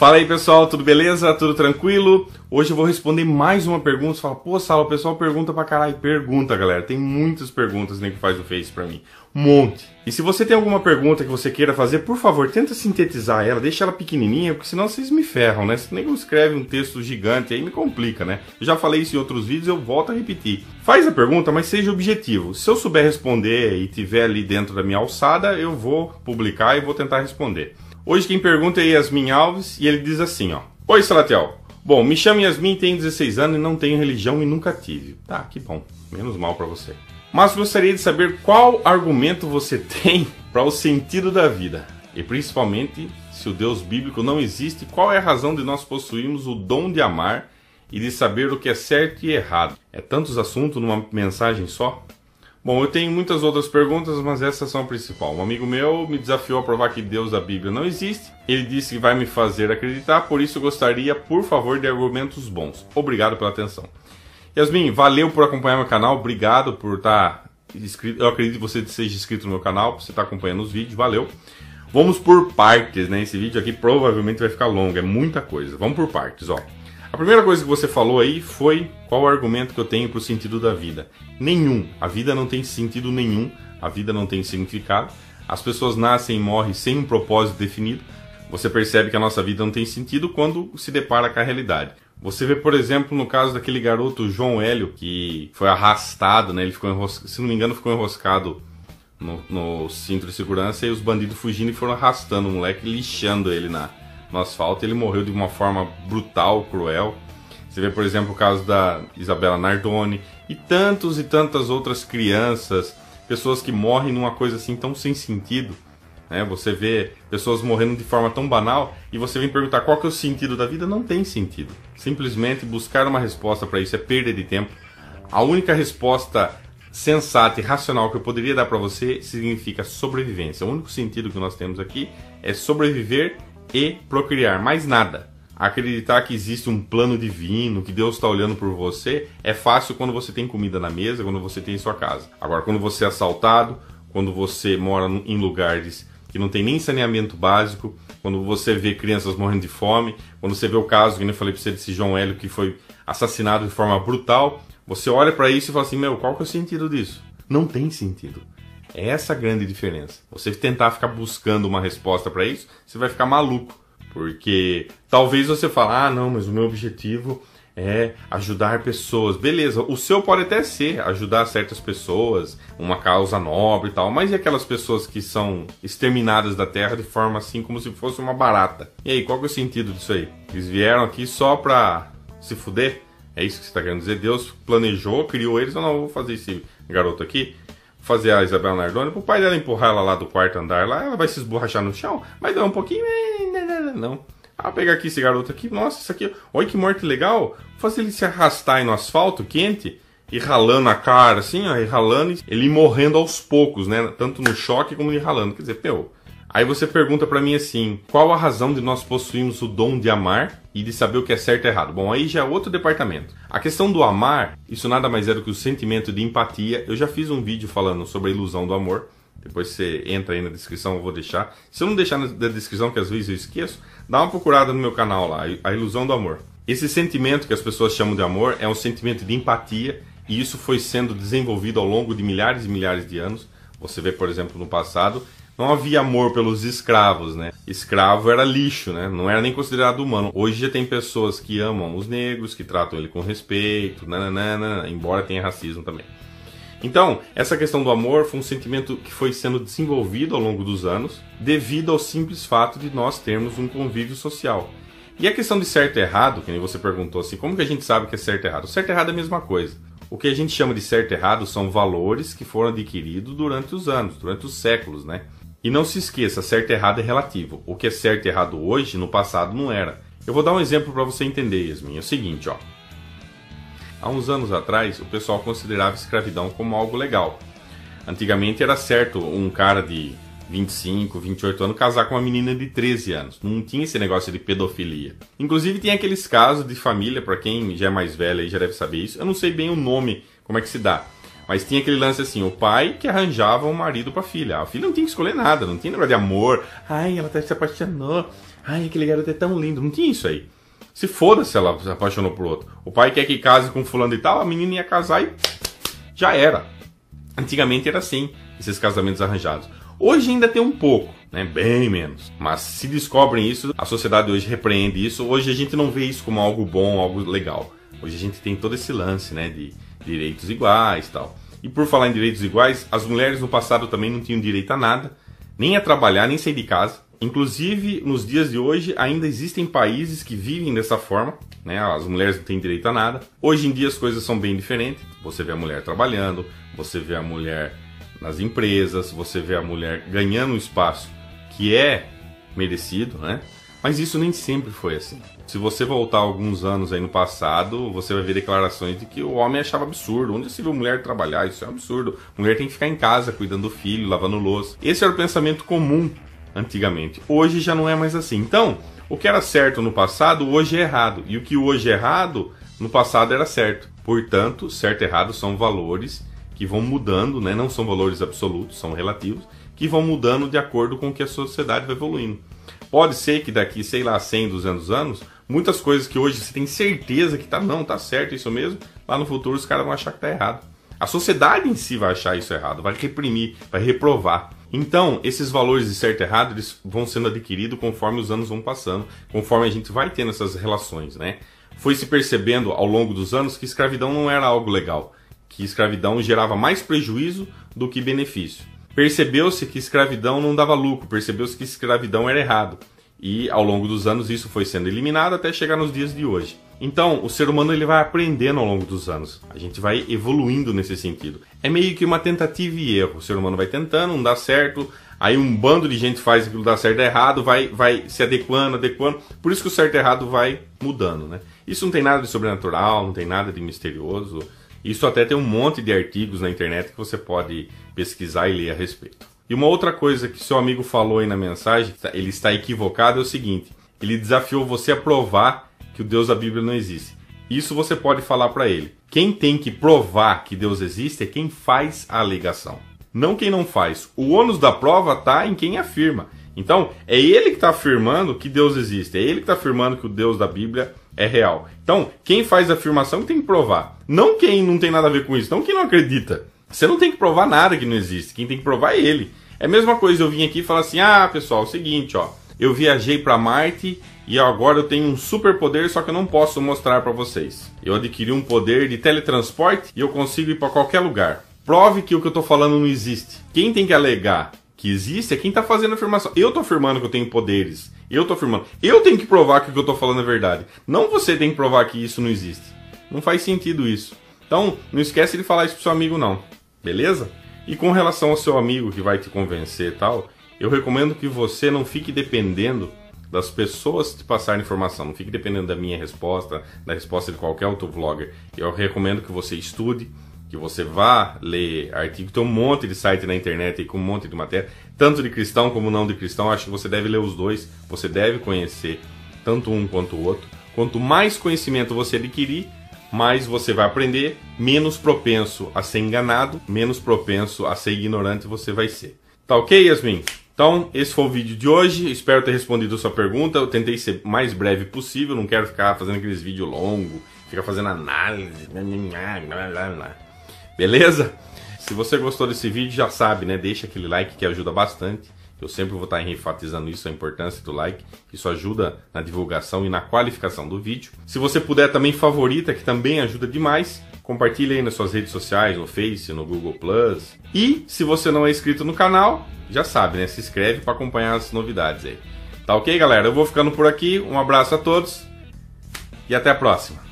Fala aí pessoal, tudo beleza? Tudo tranquilo? Hoje eu vou responder mais uma pergunta. Você fala, pô Saulo, o pessoal pergunta pra caralho. Pergunta, galera, tem muitas perguntas que faz o Face pra mim. Um monte. E se você tem alguma pergunta que você queira fazer, por favor, tenta sintetizar ela, deixa ela pequenininha, porque senão vocês me ferram, né? Se nem escreve um texto gigante, aí me complica, né? Eu já falei isso em outros vídeos, eu volto a repetir. Faz a pergunta, mas seja objetivo. Se eu souber responder e tiver ali dentro da minha alçada, eu vou publicar e vou tentar responder. Hoje quem pergunta é Yasmin Alves e ele diz assim, ó. Oi, Salatiel. Bom, me chamo Yasmin, tenho 16 anos e não tenho religião e nunca tive. Tá, que bom. Menos mal pra você. Mas gostaria de saber qual argumento você tem para o sentido da vida. E principalmente, se o Deus bíblico não existe, qual é a razão de nós possuirmos o dom de amar e de saber o que é certo e errado? É tantos assuntos numa mensagem só? Bom, eu tenho muitas outras perguntas, mas essas são a principal. Um amigo meu me desafiou a provar que Deus da Bíblia não existe. Ele disse que vai me fazer acreditar, por isso eu gostaria, por favor, de argumentos bons. Obrigado pela atenção. Yasmin, valeu por acompanhar meu canal, obrigado por estar inscrito. Eu acredito que você seja inscrito no meu canal, por você estar acompanhando os vídeos, valeu. Vamos por partes, né? Esse vídeo aqui provavelmente vai ficar longo, é muita coisa. Vamos por partes, ó. A primeira coisa que você falou aí foi qual o argumento que eu tenho para o sentido da vida. Nenhum. A vida não tem sentido nenhum, a vida não tem significado. As pessoas nascem e morrem sem um propósito definido. Você percebe que a nossa vida não tem sentido quando se depara com a realidade. Você vê, por exemplo, no caso daquele garoto João Hélio, que foi arrastado, né? Ele ficou enroscado, se não me engano, ficou enroscado no cinto de segurança e os bandidos fugindo e foram arrastando o moleque, lixando ele no asfalto. Ele morreu de uma forma brutal, cruel. Você vê, por exemplo, o caso da Isabela Nardoni e tantas outras crianças, pessoas que morrem numa coisa assim tão sem sentido. Você vê pessoas morrendo de forma tão banal e você vem perguntar qual que é o sentido da vida. Não tem sentido. Simplesmente buscar uma resposta para isso é perda de tempo. A única resposta sensata e racional que eu poderia dar para você significa sobrevivência. O único sentido que nós temos aqui é sobreviver e procriar, mais nada. Acreditar que existe um plano divino, que Deus está olhando por você, é fácil quando você tem comida na mesa, quando você tem em sua casa. Agora, quando você é assaltado, quando você mora em lugares que não tem nem saneamento básico, quando você vê crianças morrendo de fome, quando você vê o caso, que eu falei para você desse João Hélio que foi assassinado de forma brutal, você olha para isso e fala assim, meu, qual que é o sentido disso? Não tem sentido. É essa a grande diferença. Você tentar ficar buscando uma resposta para isso, você vai ficar maluco. Porque talvez você fale, ah não, mas o meu objetivo é ajudar pessoas. Beleza, o seu pode até ser ajudar certas pessoas, uma causa nobre e tal, mas e aquelas pessoas que são exterminadas da Terra de forma assim como se fosse uma barata? E aí, qual que é o sentido disso aí? Eles vieram aqui só pra se fuder? É isso que você está querendo dizer? Deus planejou, criou eles, eu não vou fazer esse garoto aqui, fazer a Isabela Nardoni, pro pai dela empurrar ela lá do quarto andar, lá ela vai se esborrachar no chão, vai dar um pouquinho, não. Ah, pegar aqui esse garoto aqui, nossa, isso aqui, olha que morte legal, fazer ele se arrastar aí no asfalto quente, e ralando a cara assim, ó, e ralando, ele morrendo aos poucos, né, tanto no choque como ele ralando, quer dizer, meu... Aí você pergunta pra mim assim, qual a razão de nós possuirmos o dom de amar e de saber o que é certo e errado? Bom, aí já é outro departamento. A questão do amar, isso nada mais é do que o sentimento de empatia. Eu já fiz um vídeo falando sobre a ilusão do amor. Depois você entra aí na descrição, eu vou deixar. Se eu não deixar na descrição, que às vezes eu esqueço, dá uma procurada no meu canal lá, a ilusão do amor. Esse sentimento que as pessoas chamam de amor é um sentimento de empatia e isso foi sendo desenvolvido ao longo de milhares e milhares de anos. Você vê, por exemplo, no passado... Não havia amor pelos escravos, né? Escravo era lixo, né? Não era nem considerado humano. Hoje já tem pessoas que amam os negros, que tratam ele com respeito, nananana, embora tenha racismo também. Então, essa questão do amor foi um sentimento que foi sendo desenvolvido ao longo dos anos, devido ao simples fato de nós termos um convívio social. E a questão de certo e errado, que nem você perguntou assim, como que a gente sabe que é certo e errado? Certo e errado é a mesma coisa. O que a gente chama de certo e errado são valores que foram adquiridos durante os anos, durante os séculos, né? E não se esqueça, certo e errado é relativo. O que é certo e errado hoje, no passado não era. Eu vou dar um exemplo para você entender, Yasmin. É o seguinte, ó. Há uns anos atrás, o pessoal considerava escravidão como algo legal. Antigamente era certo um cara de 25, 28 anos casar com uma menina de 13 anos. Não tinha esse negócio de pedofilia. Inclusive tem aqueles casos de família, para quem já é mais velho e já deve saber isso. Eu não sei bem o nome, como é que se dá. Mas tinha aquele lance assim, o pai que arranjava um marido pra filha. A filha não tinha que escolher nada, não tinha negócio de amor. Ai, ela até se apaixonou. Ai, aquele garoto é tão lindo. Não tinha isso aí. Se foda se ela se apaixonou por outro. O pai quer que case com fulano e tal, a menina ia casar e já era. Antigamente era assim, esses casamentos arranjados. Hoje ainda tem um pouco, né? Bem menos. Mas se descobrem isso, a sociedade hoje repreende isso. Hoje a gente não vê isso como algo bom, algo legal. Hoje a gente tem todo esse lance, né, de direitos iguais e tal. E por falar em direitos iguais, as mulheres no passado também não tinham direito a nada, nem a trabalhar, nem sair de casa. Inclusive, nos dias de hoje, ainda existem países que vivem dessa forma, né? As mulheres não têm direito a nada. Hoje em dia as coisas são bem diferentes. Você vê a mulher trabalhando, você vê a mulher nas empresas, você vê a mulher ganhando um espaço que é merecido, né? Mas isso nem sempre foi assim. Se você voltar alguns anos aí no passado, você vai ver declarações de que o homem achava absurdo. Onde se viu mulher trabalhar? Isso é um absurdo. Mulher tem que ficar em casa, cuidando do filho, lavando louça. Esse era o pensamento comum antigamente. Hoje já não é mais assim. Então, o que era certo no passado, hoje é errado. E o que hoje é errado, no passado era certo. Portanto, certo e errado são valores que vão mudando, né? Não são valores absolutos, são relativos, que vão mudando de acordo com que a sociedade vai evoluindo. Pode ser que daqui, sei lá, 100, 200 anos, muitas coisas que hoje você tem certeza que tá certo isso mesmo, lá no futuro os caras vão achar que tá errado. A sociedade em si vai achar isso errado, vai reprimir, vai reprovar. Então, esses valores de certo e errado, eles vão sendo adquiridos conforme os anos vão passando, conforme a gente vai tendo essas relações, né? Foi se percebendo ao longo dos anos que escravidão não era algo legal, que escravidão gerava mais prejuízo do que benefício. Percebeu-se que escravidão não dava lucro, percebeu-se que escravidão era errado. E ao longo dos anos isso foi sendo eliminado até chegar nos dias de hoje. Então, o ser humano ele vai aprendendo ao longo dos anos. A gente vai evoluindo nesse sentido. É meio que uma tentativa e erro. O ser humano vai tentando, não dá certo. Aí um bando de gente faz aquilo dar certo e errado, vai se adequando. Por isso que o certo e errado vai mudando, né? Isso não tem nada de sobrenatural, não tem nada de misterioso. Isso até tem um monte de artigos na internet que você pode pesquisar e ler a respeito. E uma outra coisa que seu amigo falou aí na mensagem, ele está equivocado, é o seguinte: ele desafiou você a provar que o Deus da Bíblia não existe. Isso você pode falar para ele. Quem tem que provar que Deus existe é quem faz a alegação, não quem não faz. O ônus da prova está em quem afirma. Então, é ele que está afirmando que Deus existe, é ele que está afirmando que o Deus da Bíblia é real. Então, quem faz a afirmação tem que provar. Não quem não tem nada a ver com isso, não quem não acredita. Você não tem que provar nada que não existe, quem tem que provar é ele. É a mesma coisa eu vim aqui e falar assim, pessoal, é o seguinte, ó, eu viajei para Marte e agora eu tenho um superpoder, só que eu não posso mostrar para vocês. Eu adquiri um poder de teletransporte e eu consigo ir para qualquer lugar. Prove que o que eu estou falando não existe. Quem tem que alegar que existe é quem está fazendo a afirmação. Eu estou afirmando que eu tenho poderes. Eu estou afirmando. Eu tenho que provar que o que eu estou falando é verdade. Não você tem que provar que isso não existe. Não faz sentido isso. Então, não esquece de falar isso pro seu amigo não. Beleza? E com relação ao seu amigo que vai te convencer e tal, eu recomendo que você não fique dependendo das pessoas te passarem informação. Não fique dependendo da minha resposta, da resposta de qualquer outro vlogger. Eu recomendo que você estude, que você vá ler artigo. Tem um monte de site na internet aí com um monte de matéria, tanto de cristão como não de cristão. Acho que você deve ler os dois, você deve conhecer tanto um quanto o outro. Quanto mais conhecimento você adquirir, mais você vai aprender, menos propenso a ser enganado, menos propenso a ser ignorante você vai ser. Tá ok, Yasmin? Então, esse foi o vídeo de hoje. Espero ter respondido a sua pergunta. Eu tentei ser mais breve possível, não quero ficar fazendo aqueles vídeos longos, ficar fazendo análise. Beleza? Se você gostou desse vídeo, já sabe, né? Deixa aquele like que ajuda bastante. Eu sempre vou estar enfatizando isso, a importância do like. Isso ajuda na divulgação e na qualificação do vídeo. Se você puder também favorita, que também ajuda demais. Compartilhe aí nas suas redes sociais, no Face, no Google+. E se você não é inscrito no canal, já sabe, né? Se inscreve para acompanhar as novidades aí. Tá ok, galera? Eu vou ficando por aqui. Um abraço a todos e até a próxima.